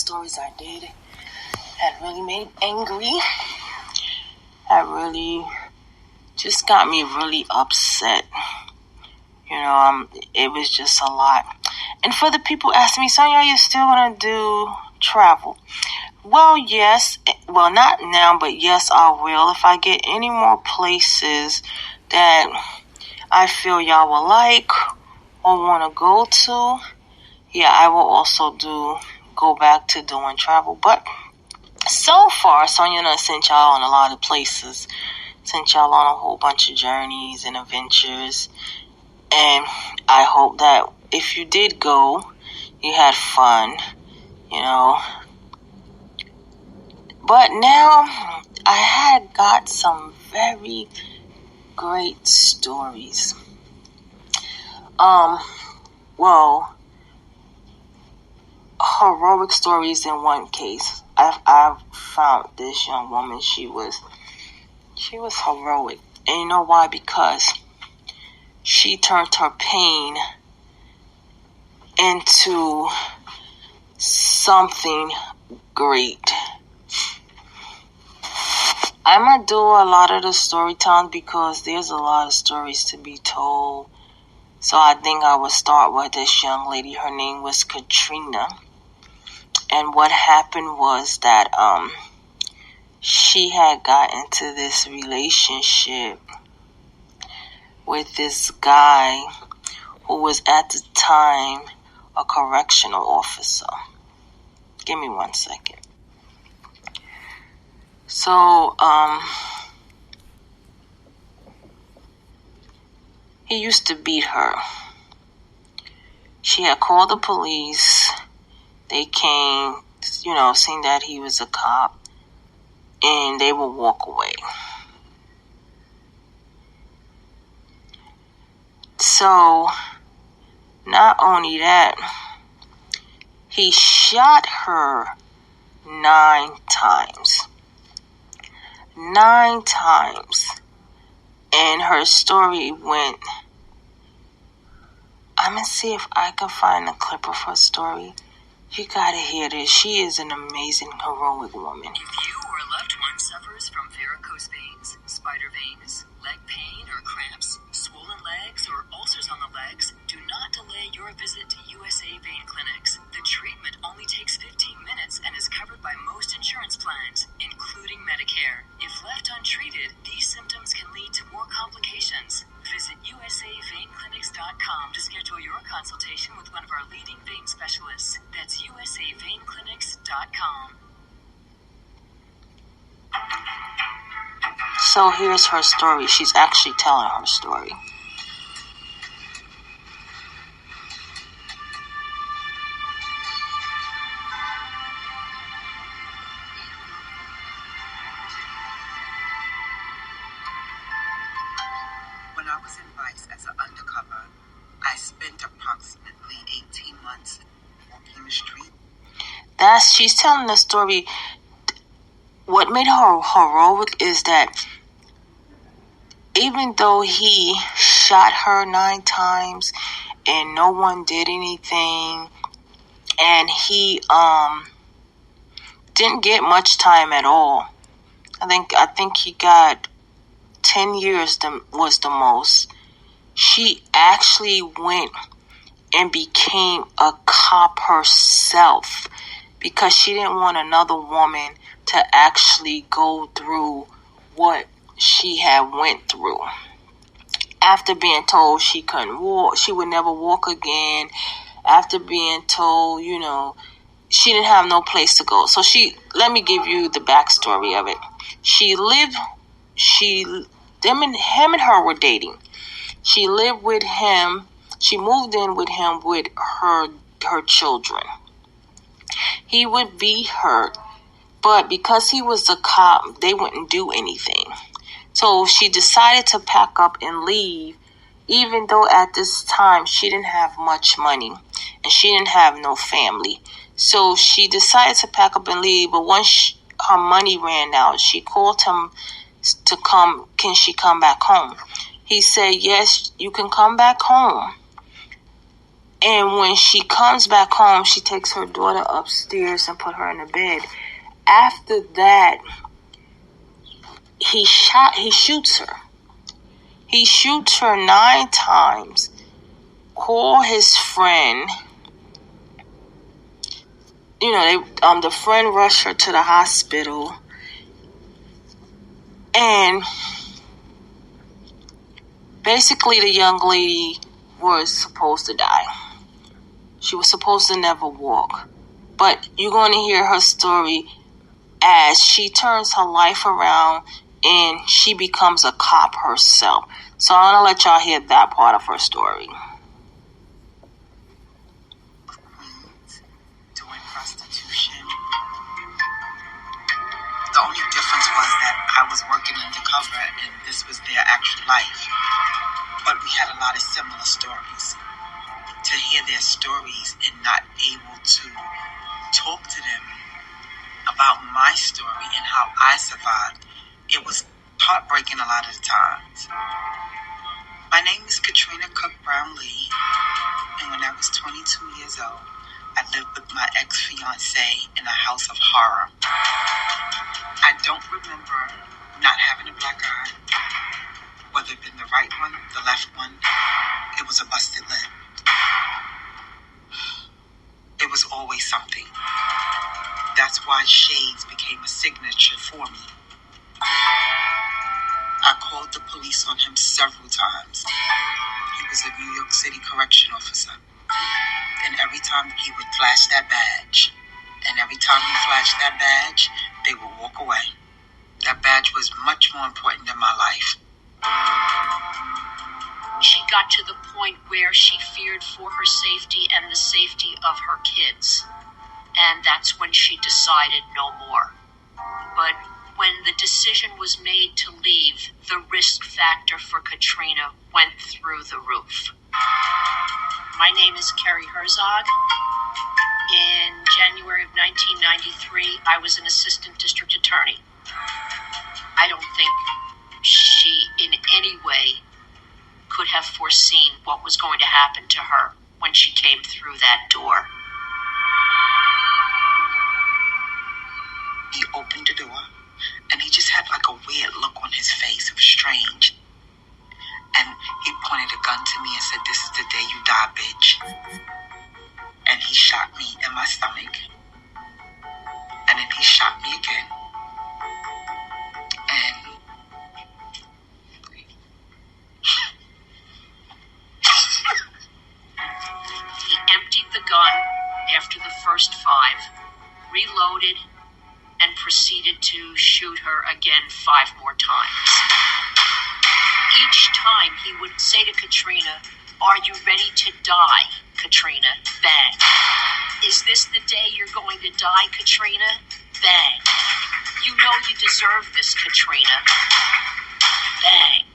stories I did had really made me angry. Had really just got me really upset. It was just a lot. And for the people asking me, Sonia, are you still going to do travel? Well, yes. Well, not now, but yes, I will. If I get any more places that I feel y'all will like or want to go to, yeah, I will also go back to doing travel. But so far, Sonia done sent y'all on a lot of places. Sent y'all on a whole bunch of journeys and adventures. And I hope that if you did go, you had fun, But now I had got some very great stories. Heroic stories in one case. I found this young woman. She was heroic. And you know why? Because she turned her pain into something great. I'm going to do a lot of the story time because there's a lot of stories to be told. So I think I would start with this young lady. Her name was Katrina. And what happened was that she had got into this relationship with this guy who was at the time a correctional officer. Give me 1 second. So, he used to beat her. She had called the police. They came, seeing that he was a cop, and they would walk away. So, not only that, he shot her 9 times. 9 times. And her story went, I'm going to see if I can find a clip of her story. You got to hear this. She is an amazing, heroic woman. If you or a loved one suffers from varicose veins, spider veins, leg pain or cramps, swollen legs or ulcers on the legs, do not delay your visit to USA Vein Clinics. The treatment only takes 15 minutes and is covered by most insurance plans, including Medicare. If left untreated, these symptoms can lead to more complications. Visit usaveinclinics.com to schedule your consultation with one of our leading vein specialists. That's usaveinclinics.com. So here's her story. She's actually telling her story. When I was in Vice as an undercover, I spent approximately 18 months walking the street. She's telling the story. What made her heroic is that even though he shot her 9 times and no one did anything, and he didn't get much time at all. I think he got 10 years was the most. She actually went and became a cop herself because she didn't want another woman to actually go through what she had went through. After being told she couldn't walk, she would never walk again. After being told, she didn't have no place to go. So let me give you the backstory of it. Him and her were dating. She lived with him. She moved in with him with her children. He would beat her, but because he was a cop, they wouldn't do anything. So she decided to pack up and leave, even though at this time she didn't have much money and she didn't have no family. So she decided to pack up and leave, but once her money ran out, she called him to come. Can she come back home? He said, yes, you can come back home. And when she comes back home, she takes her daughter upstairs and put her in the bed. After that, he shoots her. He shoots her 9 times. Call his friend. The friend rushed her to the hospital. And basically the young lady was supposed to die. She was supposed to never walk. But you're going to hear her story as she turns her life around and she becomes a cop herself. So I'm going to let y'all hear that part of her story. Doing prostitution. The only difference was that I was working undercover and this was their actual life. But we had a lot of similar stories. To hear their stories and not able to talk to them about my story and how I survived, it was heartbreaking a lot of the times. My name is Katrina Cook Brownlee, and when I was 22 years old, I lived with my ex-fiance in a house of horror. I don't remember not having a black eye, whether it been the right one, the left one. It was a busted lip. It was always something. That's why shades became a signature for me. I called the police on him several times. He was a New York City correction officer. And every time he would flash that badge, they would walk away. That badge was much more important than my life. She got to the point where she feared for her safety and the safety of her kids. And that's when she decided no more. But when the decision was made to leave, the risk factor for Katrina went through the roof. My name is Carrie Herzog. In January of 1993, I was an assistant district attorney. I don't think she in any way could have foreseen what was going to happen to her when she came through that door. He opened the door, and he just had like a weird look on his face. It was strange. And he pointed a gun to me and said, "This is the day you die, bitch." And he shot me in my stomach. And then he shot me again. And he emptied the gun after the first 5, reloaded, and proceeded to shoot her again 5 more times. Each time he would say to Katrina, "Are you ready to die, Katrina?" Bang. "Is this the day you're going to die, Katrina?" Bang. "You know you deserve this, Katrina." Bang.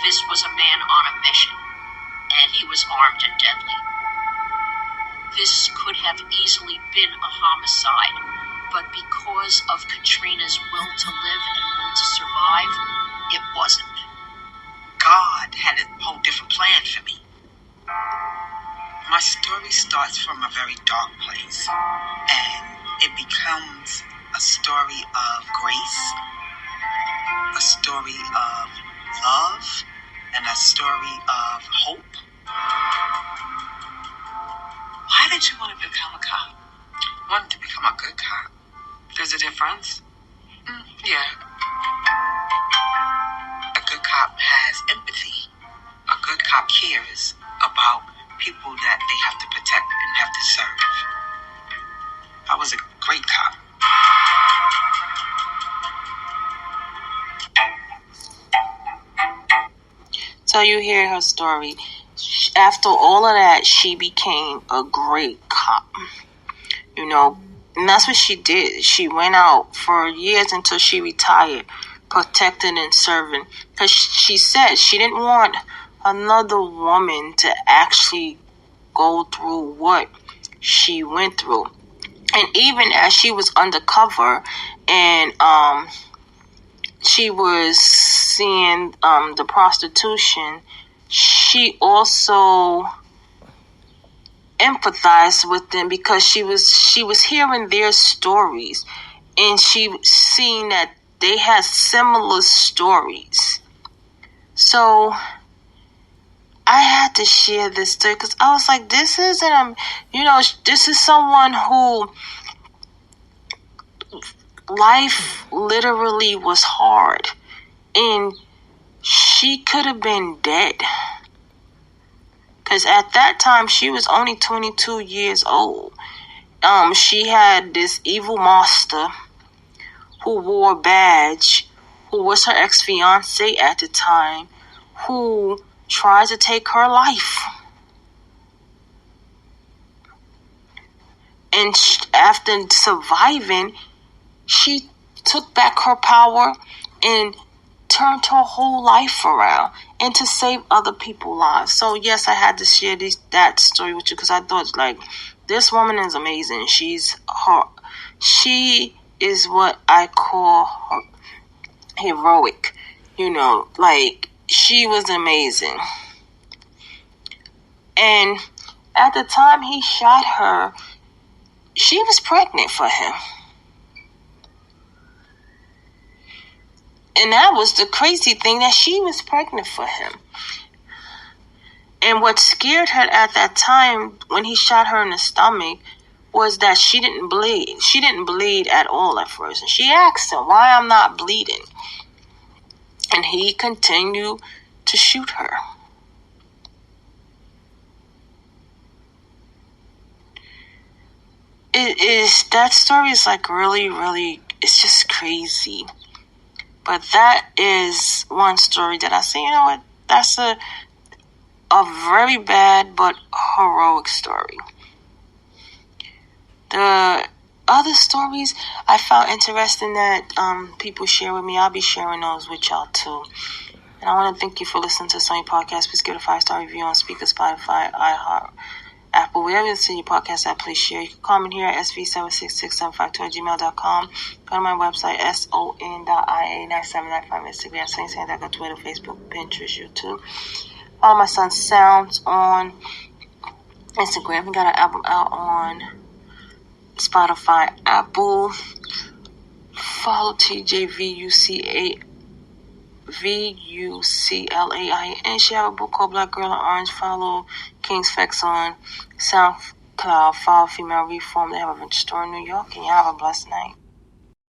This was a man on a mission, and he was armed and deadly. This could have easily been a homicide, but because of Katrina's will to live and will to survive, it wasn't. God had a whole different plan for me. My story starts from a very dark place, and it becomes a story of grace, a story of love, and a story of hope. Why did you want to become a cop? Wanted to become a good cop. There's a difference? Yeah. A good cop has empathy. A good cop cares about people that they have to protect and have to serve. I was a great cop. So you hear her story. After all of that, she became a great cop. And that's what she did. She went out for years until she retired, protecting and serving. Because she said she didn't want another woman to actually go through what she went through. And even as she was undercover and she was seeing the prostitution, she also empathized with them because she was hearing their stories, and she seen that they had similar stories. So I had to share this story because I was like, this isn't, this is someone who life literally was hard, and she could have been dead. Because at that time, she was only 22 years old. She had this evil master who wore a badge, who was her ex-fiance at the time, who tried to take her life. And after surviving, she took back her power and turned her whole life around and to save other people's lives. So yes, I had to share that story with you because I thought, like, this woman is amazing. She is what I call her heroic. Like, she was amazing. And at the time he shot her, she was pregnant for him. And that was the crazy thing, that she was pregnant for him. And what scared her at that time when he shot her in the stomach was that she didn't bleed. She didn't bleed at all at first. And she asked him, why I'm not bleeding? And he continued to shoot her. That story is like really, really, it's just crazy. But that is one story that I say, what, that's a very bad but heroic story. The other stories I found interesting that people share with me, I'll be sharing those with y'all too. And I want to thank you for listening to Sony Podcast. Please give it a 5-star review on Spreaker, Spotify, iHeart, Apple, wherever you see your podcast at, please share. You can comment here at sv76675@gmail.com. Go to my website, son.ia9795, Instagram, Saint, Twitter, Facebook, Pinterest, YouTube. Follow my son's sounds on Instagram. He got an album out on Spotify, Apple. Follow TJVUCLAIN. She have a book called Black Girl in Orange. Follow King's Fex on SoundCloud. Follow Female Reform. They have a store in New York. And you have a blessed night.